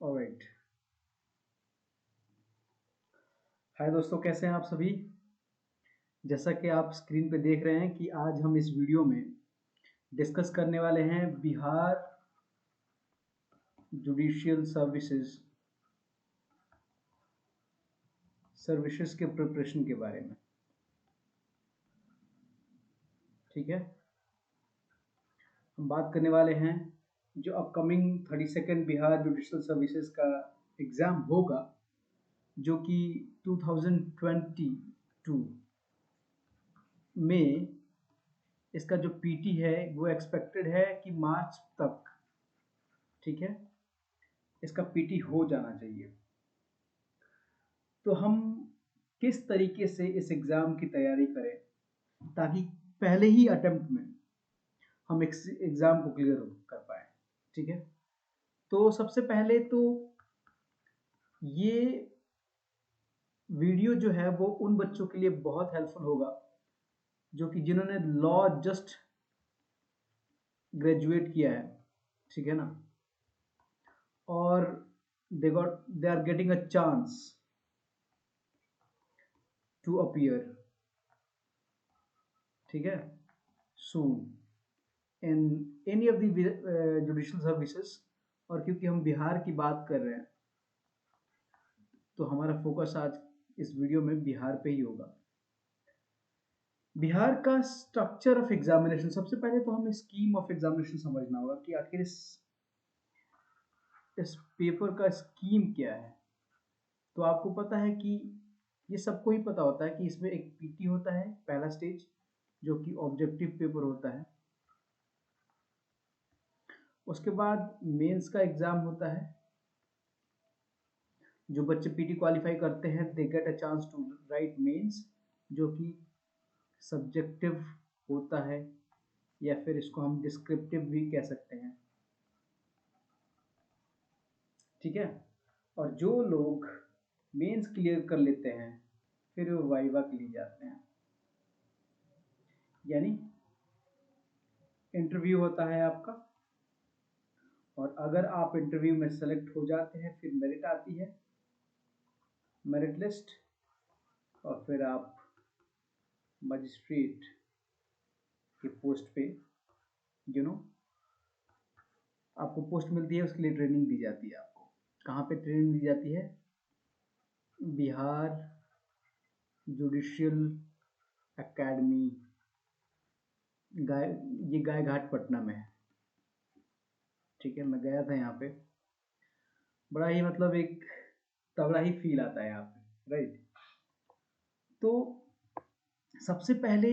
Alright. हाय दोस्तों, कैसे हैं आप सभी। जैसा कि आप स्क्रीन पे देख रहे हैं कि आज हम इस वीडियो में डिस्कस करने वाले हैं बिहार जुडिशियल सर्विसेज के प्रिपरेशन के बारे में। ठीक है, हम बात करने वाले हैं जो upcoming 32nd Bihar judicial services का एग्ज़ाम होगा, जो कि 2022 में इसका जो पीटी है वो एक्सपेक्टेड है कि मार्च तक, ठीक है, इसका पीटी हो जाना चाहिए। तो हम किस तरीके से इस एग्ज़ाम की तैयारी करें ताकि पहले ही अटेम्प्ट में हम एग्ज़ाम को क्लियर कर पाए। ठीक है, तो सबसे पहले तो ये वीडियो जो है वो उन बच्चों के लिए बहुत हेल्पफुल होगा जो कि जिन्होंने लॉ जस्ट ग्रेजुएट किया है, ठीक है ना, और they are getting a chance to appear, ठीक है, soon in any of the judicial services. और क्योंकि हम बिहार की बात कर रहे हैं तो हमारा फोकस आज इस वीडियो में बिहार पे ही होगा। बिहार का स्ट्रक्चर ऑफ एग्जामिनेशन, सबसे पहले तो हमें स्कीम ऑफ एग्जामिनेशन समझना होगा कि आखिर इस पेपर का स्कीम क्या है। तो आपको पता है कि ये सबको ही पता होता है कि इसमें एक पीटी होता है, पहला स्टेज, जो कि ऑब्जेक्टिव पेपर होता है। उसके बाद मेंस का एग्जाम होता है। जो बच्चे पीटी क्वालिफाई करते हैं they get a chance to write mains, जो कि सब्जेक्टिव होता है, या फिर इसको हम डिस्क्रिप्टिव भी कह सकते हैं। ठीक है, और जो लोग मेंस क्लियर कर लेते हैं फिर वो वाइवा के लिए जाते हैं, यानी इंटरव्यू होता है आपका। और अगर आप इंटरव्यू में सेलेक्ट हो जाते हैं फिर मेरिट आती है, मेरिट लिस्ट, और फिर आप मजिस्ट्रेट की पोस्ट पे यू नो आपको पोस्ट मिलती है, उसके लिए ट्रेनिंग दी जाती है। आपको कहाँ पे ट्रेनिंग दी जाती है? बिहार जुडिशियल एकेडमी, ये गाय घाट पटना में है। ठीक है, मैं गया था यहाँ पे, बड़ा ही मतलब एक तगड़ा ही फील आता है यहाँ पे, राइट। तो सबसे पहले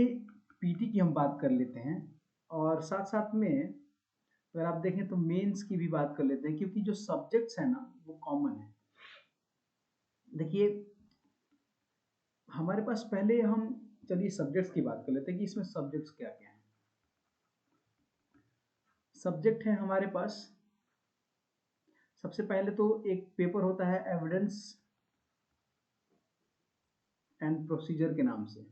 पीटी की हम बात कर लेते हैं, और साथ साथ में अगर आप देखें तो मेंस की भी बात कर लेते हैं, क्योंकि जो सब्जेक्ट्स हैं ना वो कॉमन है। देखिए, हमारे पास पहले हम चलिए सब्जेक्ट्स की बात कर लेते हैं कि इसमें सब्जेक्ट्स क्या क्या हैं। सब्जेक्ट है हमारे पास, सबसे पहले तो एक पेपर होता है एविडेंस एंड प्रोसीजर के नाम से,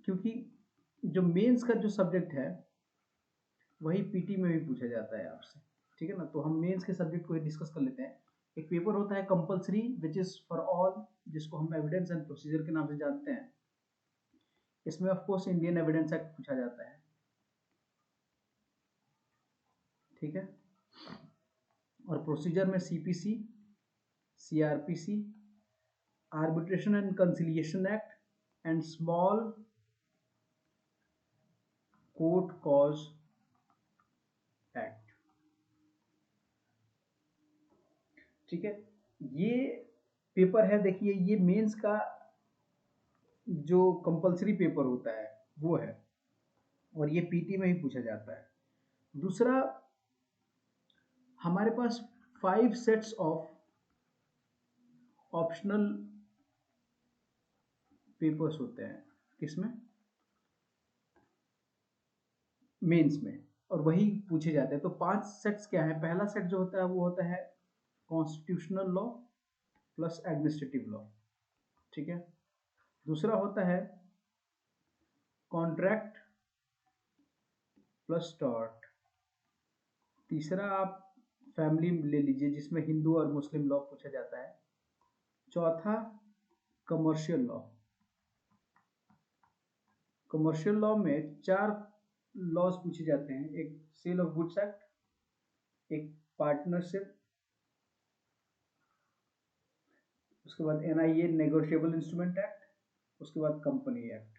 क्योंकि जो मेंस का जो सब्जेक्ट है वही पीटी में भी पूछा जाता है आपसे। ठीक है ना, तो हम मेंस के सब्जेक्ट को डिस्कस कर लेते हैं। एक पेपर होता है compulsory which is for all, जिसको हम एविडेंस एंड प्रोसीजर के नाम से जानते हैं। इसमें of course Indian evidence act पूछा जाता है, ठीक है। और प्रोसीजर में CPC, CrPC, arbitration and conciliation act and small court cause act. ठीक है, ये पेपर है। देखिए, ये मेंस का जो कंपलसरी पेपर होता है वो है, और ये पीटी में ही पूछा जाता है। दूसरा, हमारे पास 5 सेट्स ऑफ ऑप्शनल पेपर्स होते हैं, किसमें? मेंस में, और वही पूछे जाते हैं। तो 5 सेट्स क्या है? पहला सेट जो होता है वो होता है constitutional law plus administrative law, ठीक है। दूसरा होता है कॉन्ट्रैक्ट प्लस टॉर्ट। तीसरा आप फैमिली ले लीजिए जिसमें हिंदू और मुस्लिम लॉ पूछा जाता है। चौथा कमर्शियल लॉ। कमर्शियल लॉ में 4 लॉज पूछे जाते हैं, एक सेल ऑफ गुड्स एक्ट, एक पार्टनरशिप, उसके बाद NIA नेगोशिएबल इंस्ट्रूमेंट एक्ट, उसके बाद कंपनी एक्ट।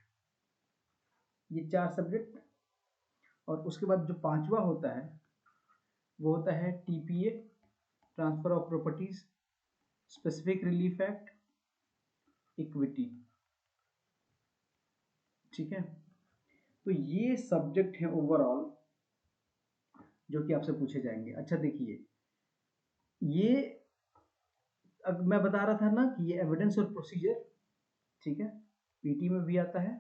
ये 4 सब्जेक्ट। और उसके बाद जो 5वां होता है वो होता है TPA, transfer of properties, specific relief act, equity. ठीक है, तो ये सब्जेक्ट हैं ओवरऑल जो कि आपसे पूछे जाएंगे। अच्छा देखिए, ये अब मैं बता रहा था ना कि ये एविडेंस और प्रोसीजर, ठीक है, पीटी में भी आता है,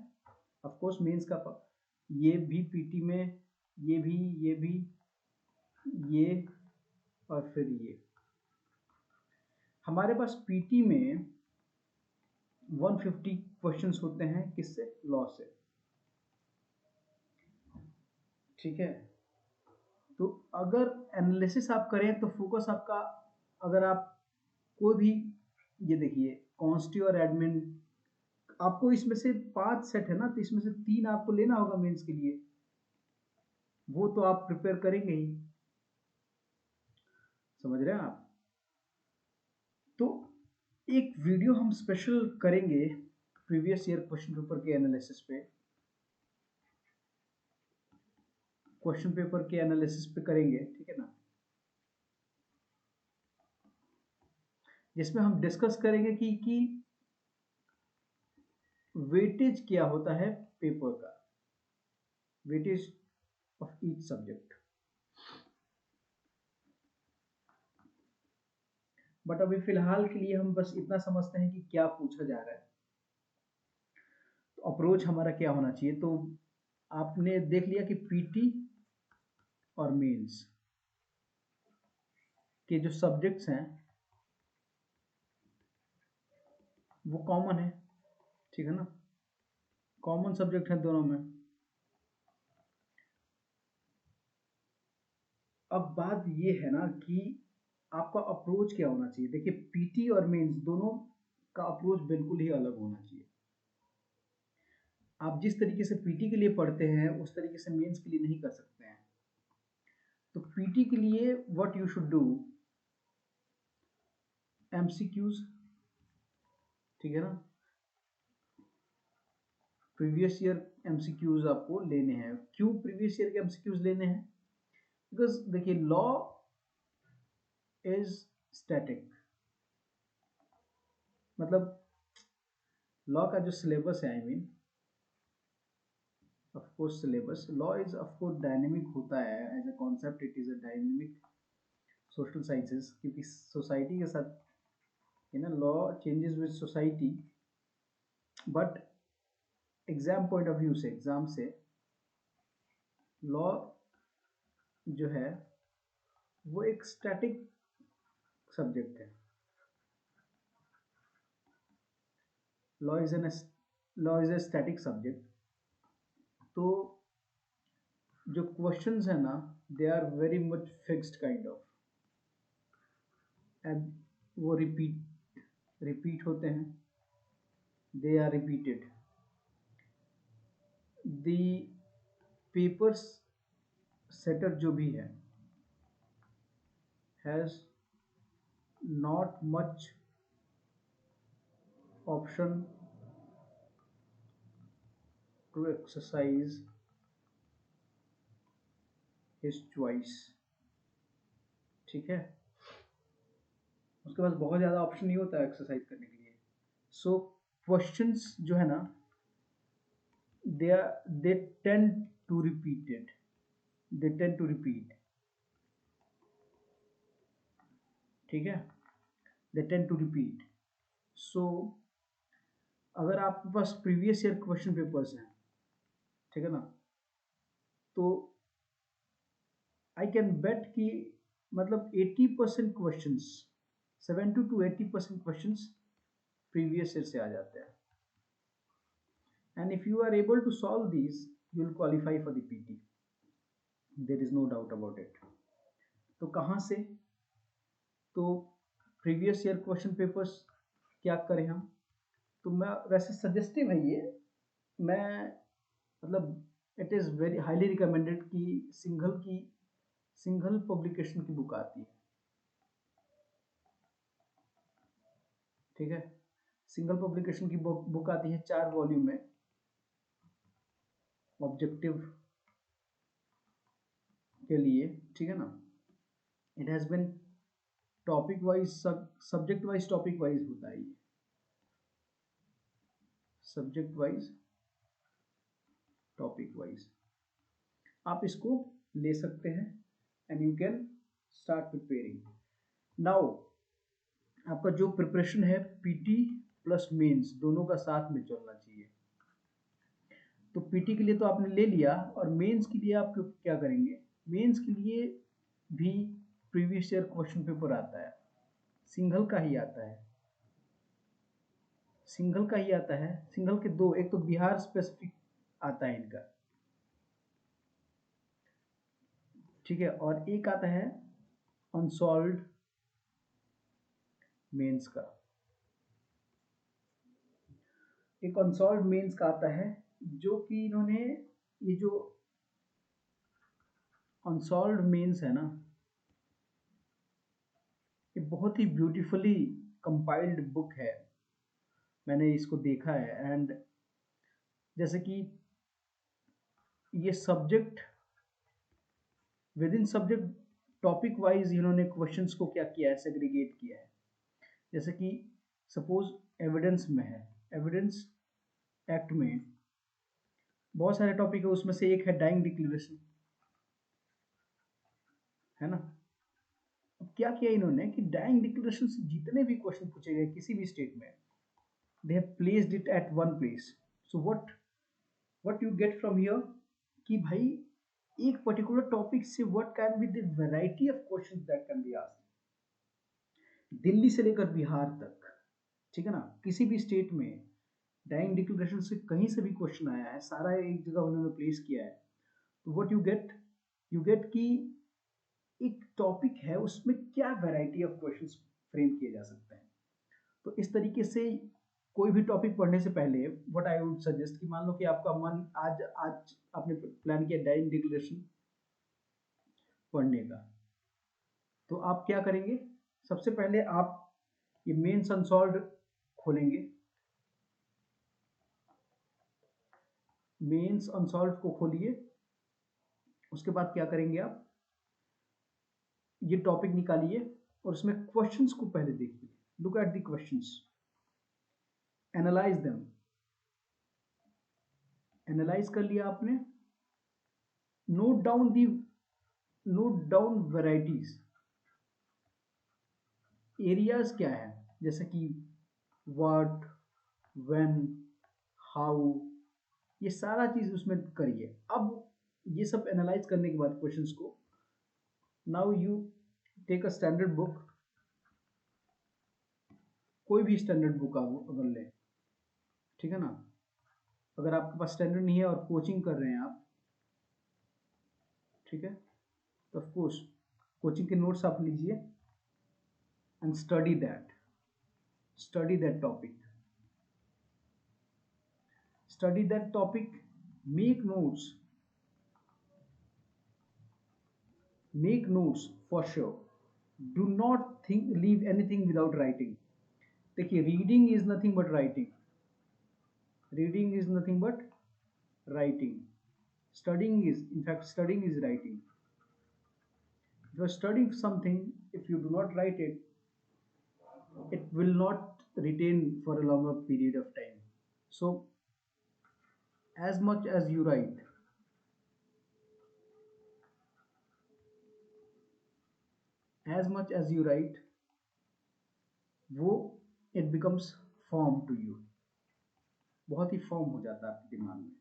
ऑफ कोर्स मेंस का ये भी पीटी में, ये भी, ये और फिर ये। हमारे पास पीटी में 150 क्वेश्चंस होते हैं, किससे? लॉ से। ठीक है, तो अगर एनालिसिस आप करें तो फोकस आपका, अगर आप कोई भी, ये देखिए कॉन्स्टी और एडमिन, आपको इसमें से 5 सेट है ना, तो इसमें से 3 आपको लेना होगा मेंस के लिए, वो तो आप प्रिपेयर करेंगे ही। समझ रहे हैं आप? तो एक वीडियो हम स्पेशल करेंगे प्रीवियस ईयर क्वेश्चन पेपर के एनालिसिस पे, क्वेश्चन पेपर के एनालिसिस पे करेंगे, ठीक है ना, जिसमें हम डिस्कस करेंगे कि वेटेज क्या होता है पेपर का, weightage of each subject. But अभी फिलहाल के लिए हम बस इतना समझते हैं कि क्या पूछा जा रहा है, तो अप्रोच हमारा क्या होना चाहिए। तो आपने देख लिया कि पीटी और मेंस के जो सब्जेक्ट्स हैं वो कॉमन है, ठीक है ना, कॉमन सब्जेक्ट है दोनों में। अब बात ये है ना कि आपका अप्रोच क्या होना चाहिए। देखिए पीटी और मेंस दोनों का अप्रोच बिल्कुल ही अलग होना चाहिए। आप जिस तरीके से पीटी के लिए पढ़ते हैं उस तरीके से मेंस के लिए नहीं कर सकते हैं। तो पीटी के लिए what you should do, MCQs, ठीक है ना, प्रीवियस ईयर एमसीक्यूज आपको लेने हैं। क्यों प्रीवियस ईयर के एमसीक्यूज लेने हैं? बिकॉज देखिए लॉ इज स्टैटिक, मतलब लॉ का जो सिलेबस है, I mean of course syllabus, law is of course dynamic होता है as a concept, it is a dynamic social sciences, क्योंकि सोसाइटी के साथ है ना, law changes with society. But exam point of view से, एग्जाम से लॉ जो है वो एक स्टैटिक सब्जेक्ट है। Law is an law is a static subject. तो जो क्वेश्चंस है ना, they are very much fixed kind of, and वो रिपीट होते हैं, they are repeated. The papers setter जो भी है has not much option to exercise his choice, ठीक है, उसके पास बहुत ज़्यादा ऑप्शन नहीं होता है एक्सरसाइज करने के लिए। सो क्वेश्चंस जो है ना, they tend to repeat it, they tend to repeat, ठीक है, they tend to repeat। so अगर आपके पास प्रीवियस ईयर क्वेश्चन पेपर्स हैं, ठीक है ना, तो आई कैन बेट कि मतलब 80% questions, 70 to 80% questions previous year से आ जाते हैं। and if you are able to solve these, you will qualify for the PT. There is no doubt about it. तो कहाँ से? तो प्रीवियस ईयर क्वेश्चन पेपर्स क्या करें हम? तो मैं वैसे सजेस्टिव है ये, मैं मतलब it is very highly recommended कि सिंगल पब्लिकेशन की बुक आती है, ठीक है। सिंगल पब्लिकेशन की बुक आती है 4 वॉल्यूम में, ऑब्जेक्टिव के लिए, ठीक है ना। It has been topic wise, subject wise topic wise होता है ये, सब्जेक्ट वाइज टॉपिक वाइज आप इसको ले सकते हैं and you can start preparing now. आपका जो प्रिपरेशन है पीटी प्लस मेंस दोनों का साथ में चलना चाहिए। तो पीटी के लिए तो आपने ले लिया, और मेंस के लिए आप क्या करेंगे? मेंस के लिए भी प्रीवियस ईयर क्वेश्चन पेपर आता है, सिंगल का ही आता है, सिंगल का ही आता है। सिंगल के दो, एक तो बिहार स्पेसिफिक आता है इनका, ठीक है, और एक आता है अनसॉल्व्ड मेंस का। एक अनसॉल्व्ड मेंस का आता है, जो कि इन्होंने ये जो अनसॉल्व्ड मेंस है ना, ये बहुत ही ब्यूटीफुली कंपाइल्ड बुक है, मैंने इसको देखा है। एंड जैसे कि ये subject with in subject topic wise इन्होंने क्वेश्चंस को क्या किया है, सेग्रीगेट किया है। जैसे कि सपोज एविडेंस में है, एविडेंस एक्ट में बहुत सारे टॉपिक है, उसमें से एक है डाइंग डिक्लेरेशन, है ना। अब क्या किया इन्होंने कि डाइंग डिक्लेरेशन से जितने भी क्वेश्चन पूछे गए किसी भी स्टेट में, they have placed it at one place. So what you get from here कि भाई एक पर्टिकुलर टॉपिक से what can be the variety of questions that can be asked, Delhi से लेकर बिहार तक, ठीक है ना। किसी भी स्टेट में डाइंग डिक्लेरेशन से कहीं से भी क्वेश्चन आया है, सारा एक जगह उन्होंने प्लेस किया है। तो व्हाट यू गेट कि एक टॉपिक है उसमें क्या वैरायटी ऑफ क्वेश्चंस फ्रेम किए जा सकते हैं। तो इस तरीके से कोई भी टॉपिक पढ़ने से पहले व्हाट आई वुड सजेस्ट कि मान लो कि आपका मन आज आपने प्लान किया डाइंग डिक्लेरेशन पढ़ने का, तो आप क्या करेंगे? सबसे पहले आप ये मेंस अनसॉल्व्ड खोलेंगे, मेंस अनसॉल्व्ड को खोलिए। उसके बाद क्या करेंगे आप? ये टॉपिक निकालिए और उसमें क्वेश्चंस को पहले देखिए, look at the questions, analyse them. Analyse कर लिया आपने, नोट डाउन वैरायटीज, एरियाज क्या है, जैसे कि व्हाट, व्हेन, हाउ, ये सारा चीज उसमें करिए। अब ये सब एनालाइज करने के बाद क्वेश्चंस को, now you take a standard book, कोई भी स्टैंडर्ड बुक आप अगर लें, ठीक है ना। अगर आपके पास स्टैंडर्ड नहीं है और कोचिंग कर रहे हैं आप, ठीक है, तो ऑफ कोर्स कोचिंग के नोट्स आप लीजिए and study that topic, study that topic, make notes for sure, do not leave anything without writing। देखिए reading is nothing but writing, studying is writing। if you are studying something, if you do not write it, it will not retain for a longer period of time। So as much as you write, वो it becomes form to you, बहुत ही form हो जाता है आपके दिमाग में,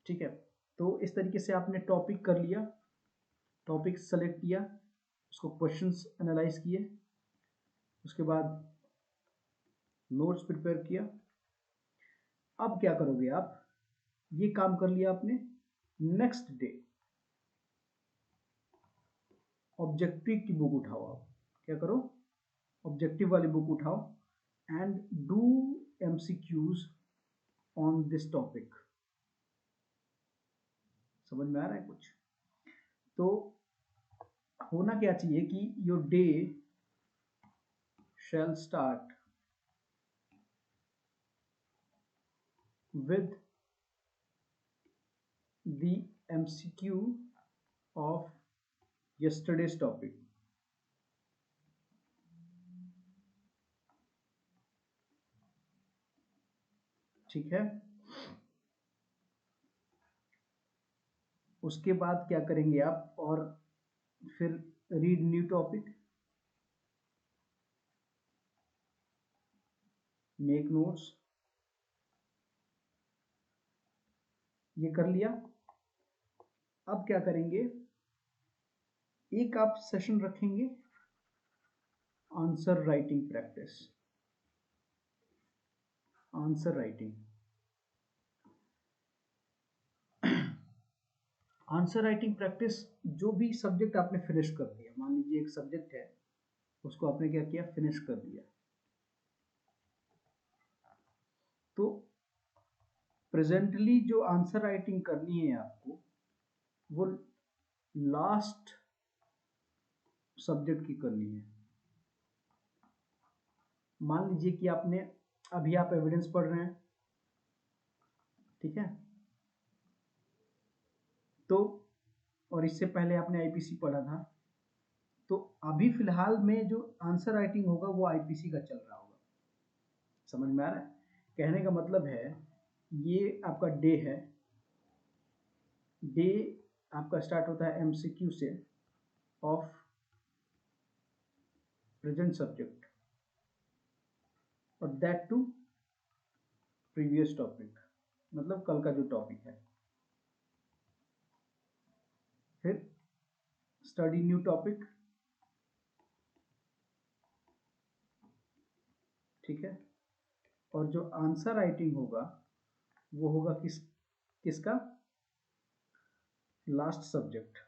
ठीक है। तो इस तरीके से आपने टॉपिक कर लिया, टॉपिक सेलेक्ट किया, उसको क्वेश्चंस एनालाइज किए, उसके बाद नोट्स प्रिपेयर किया। अब क्या करोगे आप? ये काम कर लिया आपने। नेक्स्ट डे ऑब्जेक्टिव की बुक उठाओ, आप क्या करो, ऑब्जेक्टिव वाली बुक उठाओ and do MCQs on this topic. समझ में आ रहा है कुछ? तो होना क्या चाहिए कि your day shall start with the MCQ of yesterday's topic। ठीक है, उसके बाद क्या करेंगे आप, और फिर read new topic, make notes, ये कर लिया। अब क्या करेंगे, एक आप सेशन रखेंगे answer writing practice. Answer writing, answer writing practice, जो भी सब्जेक्ट आपने फिनिश कर दिया, मान लीजिए एक सब्जेक्ट है उसको आपने क्या किया, फिनिश कर दिया, तो प्रेजेंटली जो आंसर राइटिंग करनी है आपको वो लास्ट सब्जेक्ट की करनी है। मान लीजिए कि आपने अभी आप एविडेंस पढ़ रहे हैं, ठीक है, तो और इससे पहले आपने आईपीसी पढ़ा था, तो अभी फिलहाल में जो आंसर राइटिंग होगा वो आईपीसी का चल रहा होगा। समझ में आ रहा है? कहने का मतलब है ये आपका डे है, डे आपका स्टार्ट होता है एमसीक्यू से ऑफ प्रेजेंट सब्जेक्ट, और दैट टू प्रीवियस टॉपिक, मतलब कल का जो टॉपिक है। फिर स्टडी न्यू टॉपिक, ठीक है, और जो आंसर राइटिंग होगा वो होगा किसका, लास्ट सब्जेक्ट,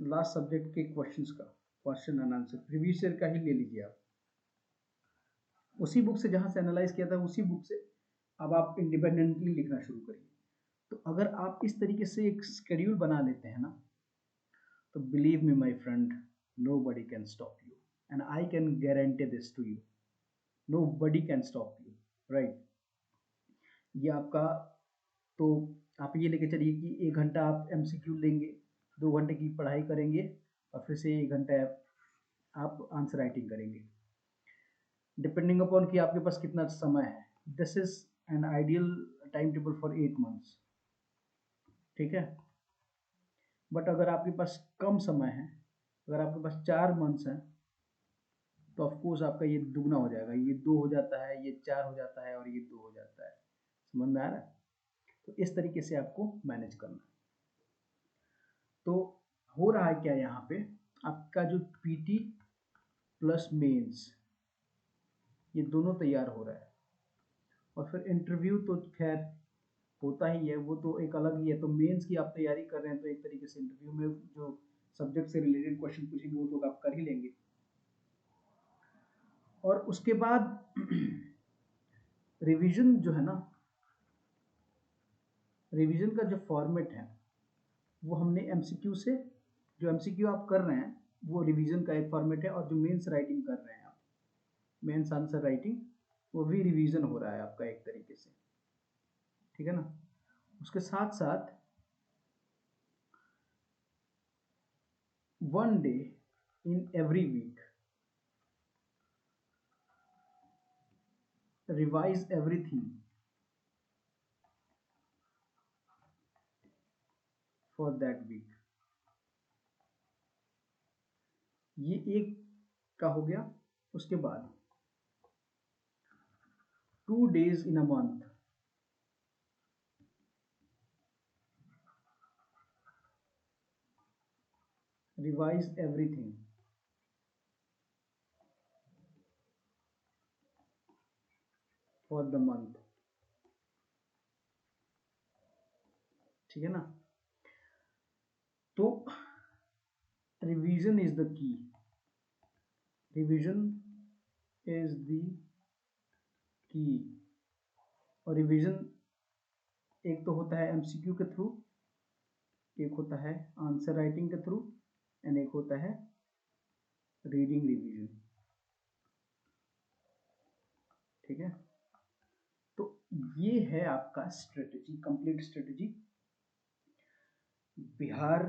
लास्ट सब्जेक्ट के क्वेश्चंस का, question and answer previous year का ही ले लीजिए आप, उसी बुक से जहां से एनालाइज किया था उसी बुक से अब आप इंडिपेंडेंटली लिखना शुरू करिए। तो अगर आप इस तरीके से एक शेड्यूल बना लेते हैं ना, तो believe me my friend, nobody can stop you and I can guarantee this to you, nobody can stop you, right? ये आपका, तो आप ये लेके चलिए कि 1 घंटा आप एमसीक्यू लेंगे, 2 घंटे की पढ़ाई करेंगे और फिर से 1 घंटा आप आंसर राइटिंग करेंगे, डिपेंडिंग अपॉन कि आपके पास कितना समय है। This is an ideal time table for 8 months, ठीक है। बट अगर आपके पास कम समय है, अगर आपके पास 4 मंथ्स हैं, तो ऑफकोर्स आपका ये दुगना हो जाएगा, ये 2 हो जाता है, ये 4 हो जाता है और ये 2 हो जाता है। समझ में आ रहा है? तो इस तरीके से आपको मैनेज करना है। तो हो रहा है क्या यहाँ पे, आपका जो पीटी प्लस मेंस ये दोनों तैयार हो रहा है, और फिर इंटरव्यू तो खैर होता ही है, वो तो एक अलग ही है। तो मेंस की आप तैयारी कर रहे हैं तो एक तरीके से इंटरव्यू में जो सब्जेक्ट से रिलेटेड क्वेश्चन पूछेंगे वो तो आप कर ही लेंगे। और उसके बाद रिवीजन जो है ना, रिवीजन का जो फॉर्मेट है वो हमने एमसीक्यू से, जो एमसीक्यू आप कर रहे हैं वो रिवीजन का एक फॉर्मेट है, और जो मेंस राइटिंग कर रहे हैं आप, मेंस आंसर राइटिंग, वो भी रिवीजन हो रहा है आपका एक तरीके से, ठीक है ना। उसके साथ साथ 1 day in every week revise everything for that week, ये एक का हो गया। उसके बाद 2 days in a month revise everything for the month, ठीक है ना। तो revision is the key, revision is the key. और रिवीजन एक तो होता है एमसीक्यू के थ्रू, एक होता है आंसर राइटिंग के थ्रू, एंड एक होता है रीडिंग रिवीजन। ठीक है, तो ये है आपका strategy, complete strategy Bihar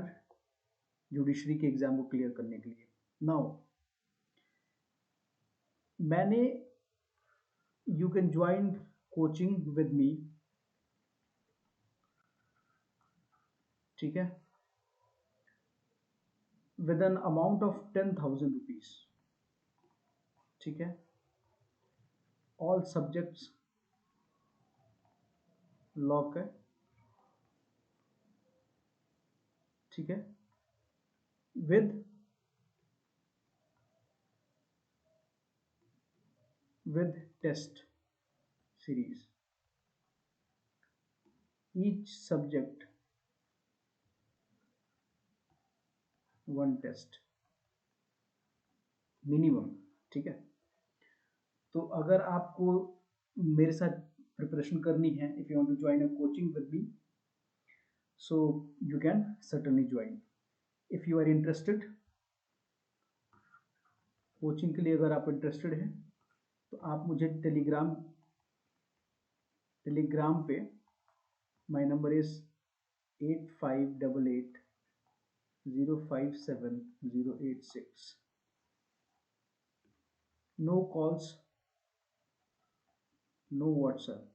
judiciary के एग्जाम को क्लियर करने के लिए। नाउ मैंने, you can join coaching with मी, ठीक है, with an amount of 10,000 rupees. ठीक है, ऑल सब्जेक्ट्स लॉक है। ठीक है, with test series, each subject one test minimum. ठीक है, तो अगर आपको मेरे साथ प्रिपरेशन करनी है, if you want to join a coaching with me, so you can certainly join. If you are interested, coaching के लिए अगर आप इंटरेस्टेड हैं तो आप मुझे टेलीग्राम पे, my number is 8588057086। No calls, no WhatsApp,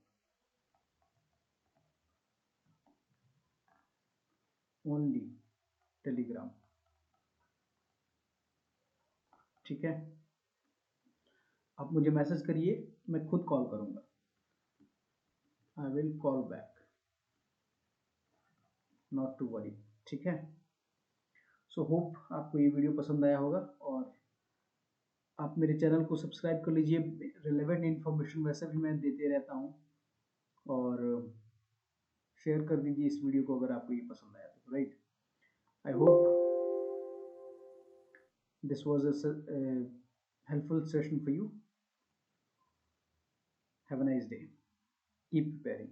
only Telegram. ठीक है, आप मुझे मैसेज करिए, मैं खुद कॉल करूंगा, I will call back, not to worry. ठीक है, सो होप आपको ये वीडियो पसंद आया होगा, और आप मेरे चैनल को सब्सक्राइब कर लीजिए। रिलेवेंट इन्फॉर्मेशन वैसे भी मैं देते रहता हूँ, और शेयर कर दीजिए इस वीडियो को अगर आपको ये पसंद आया तो, right. I hope this was a helpful session for you. Have a nice day. Keep preparing.